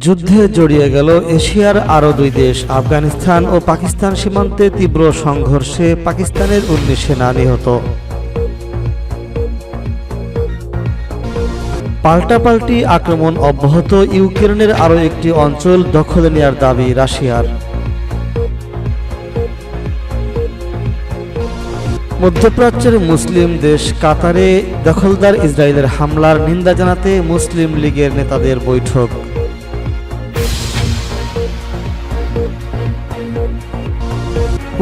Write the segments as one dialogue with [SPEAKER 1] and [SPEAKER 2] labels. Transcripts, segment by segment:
[SPEAKER 1] যুদ্ধে জড়িয়ে গেল এশিয়ার আরও দুই দেশ। আফগানিস্তান ও পাকিস্তান সীমান্তে তীব্র সংঘর্ষে পাকিস্তানের 19 সেনা নিহত। পাল্টাপাল্টি আক্রমণ অব্যাহত, ইউক্রেনের আরও একটি অঞ্চল দখলে নেয়ার দাবি রাশিয়ার। মধ্যপ্রাচ্যের মুসলিম দেশ কাতারে দখলদার ইসরায়েলের হামলার নিন্দা জানাতে মুসলিম লীগের নেতাদের বৈঠক।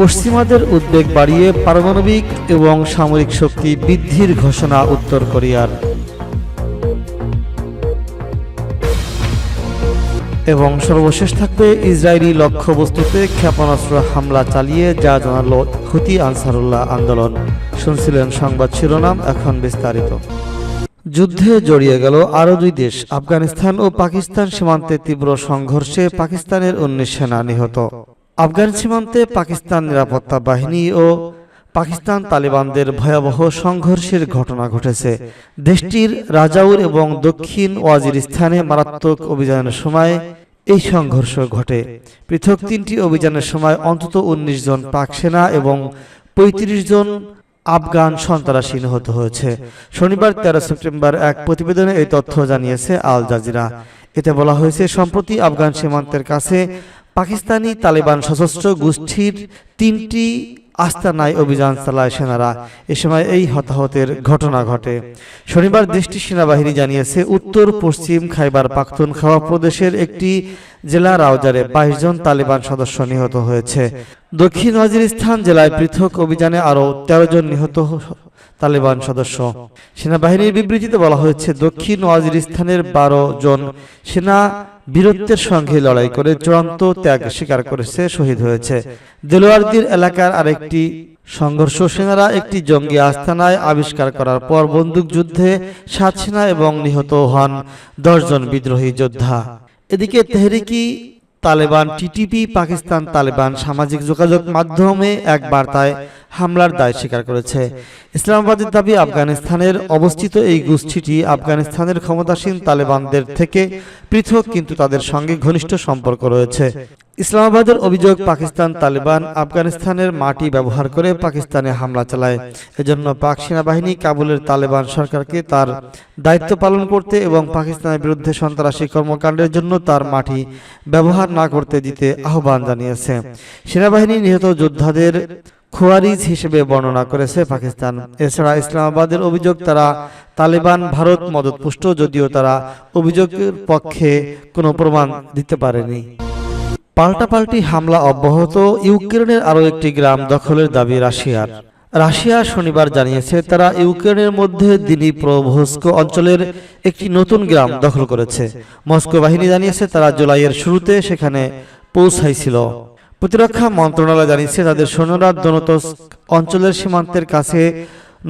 [SPEAKER 1] পশ্চিমাদের উদ্বেগ বাড়িয়ে পারমাণবিক এবং সামরিক শক্তি বৃদ্ধির ঘোষণা উত্তর কোরিয়ার। এবং সর্বশেষ থাকবে ইসরায়েলি লক্ষ্যবস্তুতে ক্ষেপণাস্ত্র হামলা চালিয়ে যা জানালো হুতি আনসারুল্লাহ আন্দোলন। শুনছিলেন সংবাদ শিরোনাম, এখন বিস্তারিত। যুদ্ধে জড়িয়ে গেল আরও দুই দেশ। আফগানিস্তান ও পাকিস্তান সীমান্তে তীব্র সংঘর্ষে পাকিস্তানের 19 সেনা নিহত। আফগান সীমান্তে পাকিস্তান নিরাপত্তা বাহিনী ও পাকিস্তান তালিবানদের ভয়াবহ সংঘর্ষের ঘটনা ঘটেছে। দেশটির রাজাউর এবং দক্ষিণ ওয়াজিরিস্তানে মারাত্মক অভিযানের সময় এই সংঘর্ষ ঘটে। পৃথক 3টি অভিযানের সময় অন্তত 19 জন পাক সেনা এবং 35 জন আফগান সন্ত্রাসী নিহত হয়েছে। শনিবার 13 সেপ্টেম্বর এক প্রতিবেদনে এই তথ্য জানিয়েছে আল জাজিরা। এতে বলা হয়েছে, সম্প্রতি আফগান সীমান্তের কাছে পাকিস্তানি তালিবান সশস্ত্র গোষ্ঠীর 3টি আস্তানায় অভিযান চালায় সেনারা। এ সময় এই হতাহতের ঘটনা ঘটে। শনিবার দেশটির সেনাবাহিনী জানিয়েছে, উত্তর পশ্চিম খাইবার পাখতুনখাওয়া প্রদেশের একটি জেলা রাউজারে 22 জন তালিবান সদস্য নিহত হয়েছে। দক্ষিণ ওয়াজিরিস্তান জেলায় পৃথক অভিযানে আরও 13 জন নিহত তালিবান সদস্য। সেনাবাহিনীর বিবৃতিতে বলা হয়েছে, দক্ষিণ ওয়াজিরিস্তানের 12 জন সেনা বীরত্বের সঙ্গে লড়াই করে চূড়ান্ত ত্যাগ স্বীকার করেছে, শহীদ হয়েছে। দেলোয়ারদির এলাকার আরেকটি সংঘর্ষ, সেনারা একটি জঙ্গি আস্তানায় আবিষ্কার করার পর বন্দুকযুদ্ধে 7 সেনা এবং নিহত হন 10 জন বিদ্রোহী যোদ্ধা। এদিকে তেহরিকি তালেবান টিটিপি পাকিস্তান তালেবান সামাজিক যোগাযোগ মাধ্যমে এক বার্তায় হামলার দায় স্বীকার করেছে। ইসলামাবাদের দাবি, আফগানিস্তানের অবস্থিত এই গোষ্ঠীটি আফগানিস্তানের ক্ষমতাসীন তালেবানদের থেকে পৃথক, কিন্তু তাদের সঙ্গে ঘনিষ্ঠ সম্পর্ক রয়েছে। ইসলামাবাদের অভিযোগ, পাকিস্তান তালেবান আফগানিস্তানের মাটি ব্যবহার করে পাকিস্তানে হামলা চালায়। এজন্য পাক সেনাবাহিনী কাবুলের তালেবান সরকারকে তার দায়িত্ব পালন করতে এবং পাকিস্তানের বিরুদ্ধে সন্ত্রাসী কর্মকাণ্ডের জন্য তার মাটি ব্যবহার না করতে দিতে আহ্বান জানিয়েছে। সেনাবাহিনী নিহত যোদ্ধাদের খোয়ারিজ হিসেবে বর্ণনা করেছে পাকিস্তান। এছাড়া ইসলামাবাদের অভিযোগ, তারা তালেবান ভারত মদতপুষ্ট, যদিও তারা অভিযোগের পক্ষে কোনো প্রমাণ দিতে পারেনি। পাল্টাপাল্টি হামলা অব্যাহত, ইউক্রেনের আরও একটি গ্রাম দখলের দাবি রাশিয়ার। রাশিয়া শনিবার জানিয়েছে, তারা ইউক্রেনের মধ্যে দিনিপ্রোভস্ক অঞ্চলের একটি নতুন গ্রাম দখল করেছে। মস্কো বাহিনী জানিয়েছে, তারা জুলাইয়ের শুরুতে সেখানে পৌঁছাইছিল। প্রতিরক্ষা মন্ত্রণালয় জানিয়েছে, তাদের সৈন্যরা দোনেৎস্ক অঞ্চলের সীমান্তের কাছে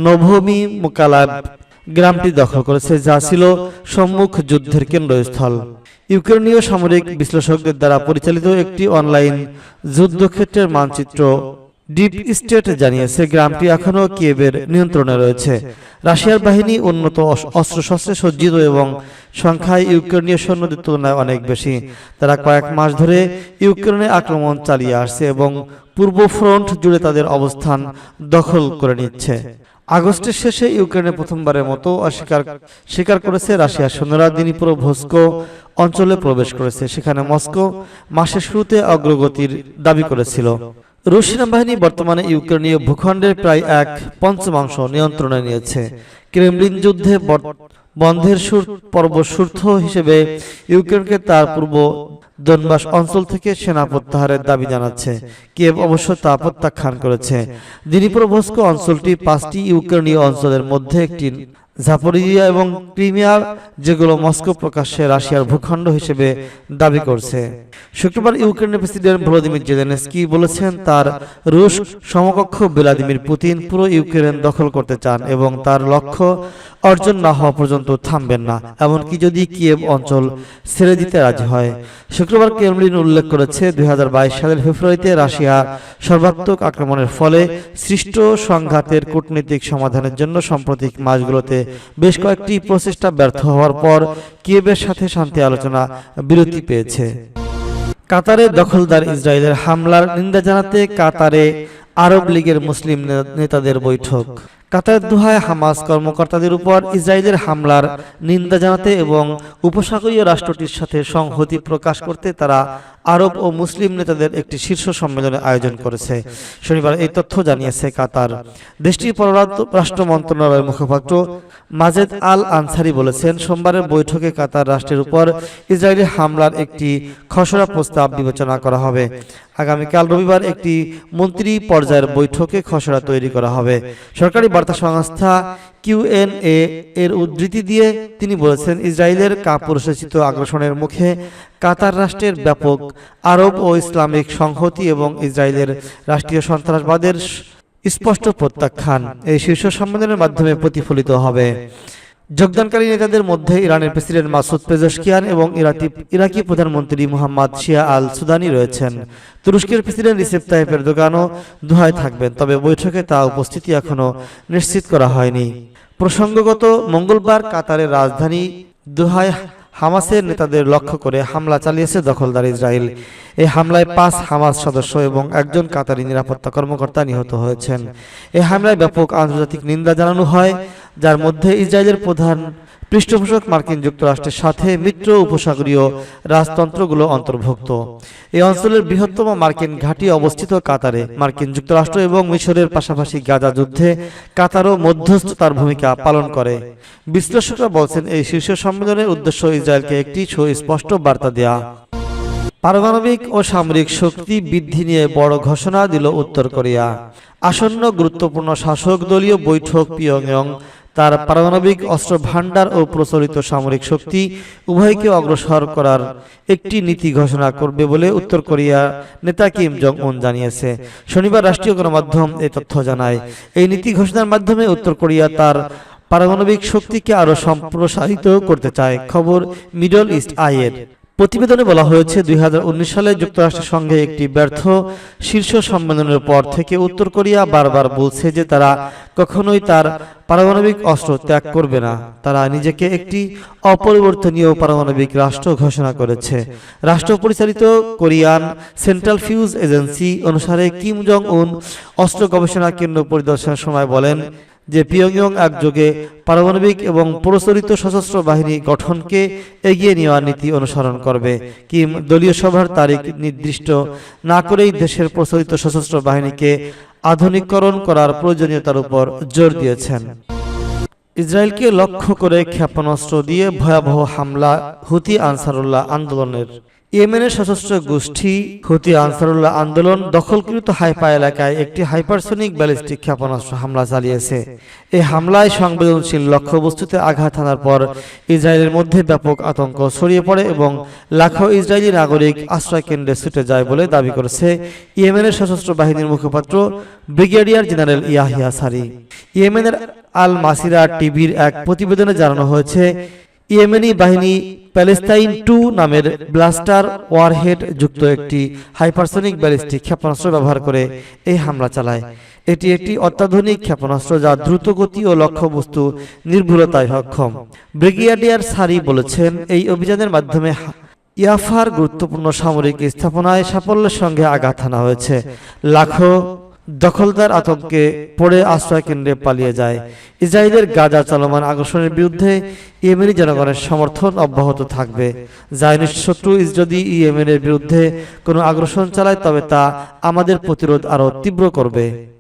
[SPEAKER 1] নোভোমিমোকালাভ গ্রামটি দখল করেছে, যা ছিল সম্মুখ যুদ্ধের কেন্দ্রস্থল। ইউক্রেনীয় সামরিক বিশ্লেষকদের দ্বারা পরিচালিত একটি অনলাইন যুদ্ধক্ষেত্রের মানচিত্র ডিপ স্টেট জানিয়েছে, গ্রামটি এখনও কিয়েভের নিয়ন্ত্রণে রয়েছে। রাশিয়ার বাহিনী উন্নত অস্ত্রশস্ত্রে সজ্জিত এবং সংখ্যায় ইউক্রেনীয় সৈন্যদের তুলনায় অনেক বেশি। তারা কয়েক মাস ধরে ইউক্রেনে আক্রমণ চালিয়ে আসছে এবং পূর্ব ফ্রন্ট জুড়ে তাদের অবস্থান দখল করে নিচ্ছে। আগস্টের শেষে ইউক্রেনে প্রথমবারের মতো স্বীকার করেছে রাশিয়ার সৈন্যরা দিনিপ্রোভস্ক অঞ্চলে প্রবেশ করেছে। সেখানে মস্কো মাসের শুরুতে অগ্রগতির দাবি করেছিল। রুশ সেনাবাহিনী বর্তমানে ইউক্রেনীয় ভূখণ্ডের প্রায় 1/5 নিয়ন্ত্রণে নিয়েছে। ক্রেমলিন যুদ্ধে বন্ধের পর্বশূর্থ হিসেবে ইউক্রেনকে তার পূর্ব দোনবাস অঞ্চল থেকে সেনা প্রত্যাহারের দাবি জানাচ্ছে। কিয়েভ অবশ্য তা প্রত্যাখ্যান করেছে। দিনিপ্রোভস্ক অঞ্চলটি 5টি ইউক্রেনীয় অঞ্চলের মধ্যে একটি, জাপোরিজিয়া এবং ক্রিমিয়া, যেগুলো মস্কো প্রকাশ্যে রাশিয়ার ভূখণ্ড হিসেবে দাবি করছে। শুক্রবার ইউক্রেনের প্রেসিডেন্ট ভলোদিমির জেলেনস্কি বলেছেন, তার রুশ সমকক্ষ ভ্লাদিমির পুতিন পুরো ইউক্রেন দখল করতে চান এবং তার লক্ষ্য অর্জন না হওয়া পর্যন্ত থামবেন না, এমনকি যদি কিয়েভ অঞ্চল ছেড়ে দিতে রাজি হয়। শুক্রবার ক্রেমলিন উল্লেখ করেছে, 2022 সালের ফেব্রুয়ারিতে রাশিয়া সর্বাত্মক আক্রমণের ফলে সৃষ্ট সংঘাতের কূটনৈতিক সমাধানের জন্য সাম্প্রতিক মাসগুলোতে বেশ কয়েকটি প্রচেষ্টা ব্যর্থ হওয়ার পর কিয়েভের সাথে শান্তি আলোচনা বিরতি পেয়েছে। কাতারে দখলদার ইসরায়েলের হামলার নিন্দা জানাতে কাতারে আরব লীগের মুসলিম নেতাদের বৈঠক। কাতারের দোহায় হামাস কর্মকর্তাদের উপর ইসরায়েলের হামলার নিন্দা জানাতে এবং উপসাগরীয় রাষ্ট্রটির সাথে সংহতি প্রকাশ করতে তারা আরব ও মুসলিম নেতাদের একটি শীর্ষ সম্মেলনের আয়োজন করেছে। শনিবার এই তথ্য জানিয়েছে কাতার। দেশটির পররাষ্ট্র মন্ত্রণালয়ের মুখপাত্র মাজেদ আল আনসারি বলেছেন, সোমবারের বৈঠকে কাতার রাষ্ট্রের উপর ইসরায়েলের হামলার একটি খসড়া প্রস্তাব বিবেচনা করা হবে। আগামীকাল রবিবার একটি মন্ত্রী পর্যায়ের বৈঠকে খসড়া তৈরি করা হবে। সরকারি বার্তা সংস্থা কিউএনএ এর উদ্ধৃতি দিয়ে তিনি বলেছেন, ইসরায়েলের কাপুরুষোচিত আগ্রাসনের মুখে কাতার রাষ্ট্রের ব্যাপক আরব ও ইসলামিক সংহতি এবং ইসরায়েলের রাষ্ট্রীয় সন্ত্রাসবাদের স্পষ্ট প্রত্যাখ্যান এই শীর্ষ সম্মেলনের মাধ্যমে প্রতিফলিত হবে। যোগদানকারী নেতাদের মধ্যে ইরানের প্রেসিডেন্ট মাসুদ পেজেশকিয়ান এবং ইরাকি প্রধানমন্ত্রী মোহাম্মদ শিয়া আল সুদানি রয়েছেন। তুরস্কের প্রেসিডেন্ট রিসেপ তাইয়িপ এরদোগানও দোহায় থাকবেন, তবে বৈঠকে তা উপস্থিতি এখনও নিশ্চিত করা হয়নি। প্রসঙ্গগত, মঙ্গলবার কাতারের রাজধানী দোহায় হামাসের নেতাদের লক্ষ্য করে হামলা চালিয়েছে দখলদার ইসরায়েল। এই হামলায় 5 হামাস সদস্য এবং একজন কাতারি নিরাপত্তা কর্মকর্তা নিহত হয়েছেন। এই হামলায় ব্যাপক আন্তর্জাতিক নিন্দা জানানো হয়, যার মধ্যে ইসরায়েলের প্রধান পৃষ্ঠপোষক মার্কিন যুক্তরাষ্ট্রের সাথে মিত্র উপসাগরীয় রাজতন্ত্রগুলো অন্তর্ভুক্ত। এই অঞ্চলের বৃহত্তম মার্কিন ঘাঁটি অবস্থিত কাতারে। মার্কিন যুক্তরাষ্ট্র এবং মিশরের পাশাপাশি গাজা যুদ্ধে কাতারও মধ্যস্থতার ভূমিকা পালন করে। বিশ্লেষকরা বলছেন, এই শীর্ষ সম্মেলনের উদ্দেশ্য ইসরায়েলকে একটি সুস্পষ্ট বার্তা দেয়া। পারমাণবিক ও সামরিক শক্তি বৃদ্ধি নিয়ে বড় ঘোষণা দিল উত্তর কোরিয়া। আসন্ন গুরুত্বপূর্ণ শাসক দলীয় বৈঠক পিয়ংইয়ং তার পারমাণবিক অস্ত্র ভান্ডার ও প্রচলিত সামরিক শক্তি উভয়কে অগ্রসর করার একটি নীতি ঘোষণা করবে বলে উত্তর কোরিয়া নেতা কিম জং উন জানিয়েছে। শনিবার রাষ্ট্রীয় গণমাধ্যম এই তথ্য জানায়। এই নীতি ঘোষণার মাধ্যমে উত্তর কোরিয়া তার পারমাণবিক শক্তিকে আরও সম্প্রসারিত করতে চায়। খবর মিডল ইস্ট আইয়ের। প্রতিবেদনে বলা হয়েছে, 2019 সালে যুক্তরাষ্ট্রের সঙ্গে একটি ব্যর্থ শীর্ষ সম্মেলনের পর থেকে উত্তর কোরিয়া বারবার বলছে যে তারা কখনোই তার পারমাণবিক অস্ত্র ত্যাগ করবে না। তারা নিজেকে একটি অপরিবর্তনীয় পারমাণবিক রাষ্ট্র ঘোষণা করেছে। রাষ্ট্র পরিচালিত কোরিয়ান সেন্ট্রাল ফিউজ এজেন্সি অনুসারে কিম জং উন অস্ত্র গবেষণা কেন্দ্র পরিদর্শনের সময় বলেন যে পিয়ংইয়ং একযোগে পারমাণবিক এবং প্রচলিত সশস্ত্র বাহিনী গঠনকে এগিয়ে নেওয়ার নীতি অনুসরণ করবে। কিম দলীয় সভার তারিখ নির্দিষ্ট না করেই দেশের প্রচলিত সশস্ত্র বাহিনীকে আধুনিকীকরণ করার প্রয়োজনীয়তার উপর জোর দিয়েছেন। ইসরায়েলকে লক্ষ্য করে ক্ষেপণাস্ত্র দিয়ে ভয়াবহ হামলা হুতি আনসারুল্লাহ আন্দোলনের। ইয়েমেনের সশস্ত্র গোষ্ঠী হুতি আনসারুল্লাহ আন্দোলন দখলকৃত হাইফা এলাকায় একটি হাইপারসোনিক ব্যালিস্টিক ক্ষেপণাস্ত্র হামলা চালিয়েছে। এই হামলায় সংবেদনশীল লক্ষ্যবস্তুতে আঘাত হানার পর ইসরায়েলের মধ্যে ব্যাপক আতঙ্ক ছড়িয়ে পড়ে এবং লাখো ইসরায়েলি নাগরিক আশ্রয়কেন্দ্রে ছুটে যায় বলে দাবি করেছে ইয়েমেনের সশস্ত্র বাহিনীর মুখপাত্র ব্রিগেডিয়ার জেনারেল ইয়াহিয়া সারি। ইয়েমেনের আল মাসিরা টিভির এক প্রতিবেদনে জানানো হয়েছে, ইয়েমেনি বাহিনী প্যালেস্তাইন 2 নামের ব্লাস্টার ওয়ারহেড যুক্ত একটি হাইপারসোনিক ব্যালিস্টিক ক্ষেপণাস্ত্র ব্যবহার করে এই হামলা চালায়। এটি একটি অত্যাধুনিক ক্ষেপণাস্ত্র যা দ্রুতগতি ও লক্ষ্যবস্তু নির্ভুলতায় সক্ষম। ব্রিগেডিয়ার সারি বলেছেন, এই অভিযানের মাধ্যমে ইয়াফার গুরুত্বপূর্ণ সামরিক স্থাপনায় সাফল্যের সঙ্গে আঘাত হানা হয়েছে। লাখো দখলদার আতঙ্কে পড়ে আশ্রয় কেন্দ্রে পালিয়ে যায়। ইসরায়েলের গাজা চলমান আগ্রাসনের বিরুদ্ধে ইয়েমেনি জনগণের সমর্থন অব্যাহত থাকবে। জায়নিস্ট শত্রু যদি ইয়েমেনের বিরুদ্ধে কোনো আগ্রাসন চালায় তবে তা আমাদের প্রতিরোধ আরও তীব্র করবে।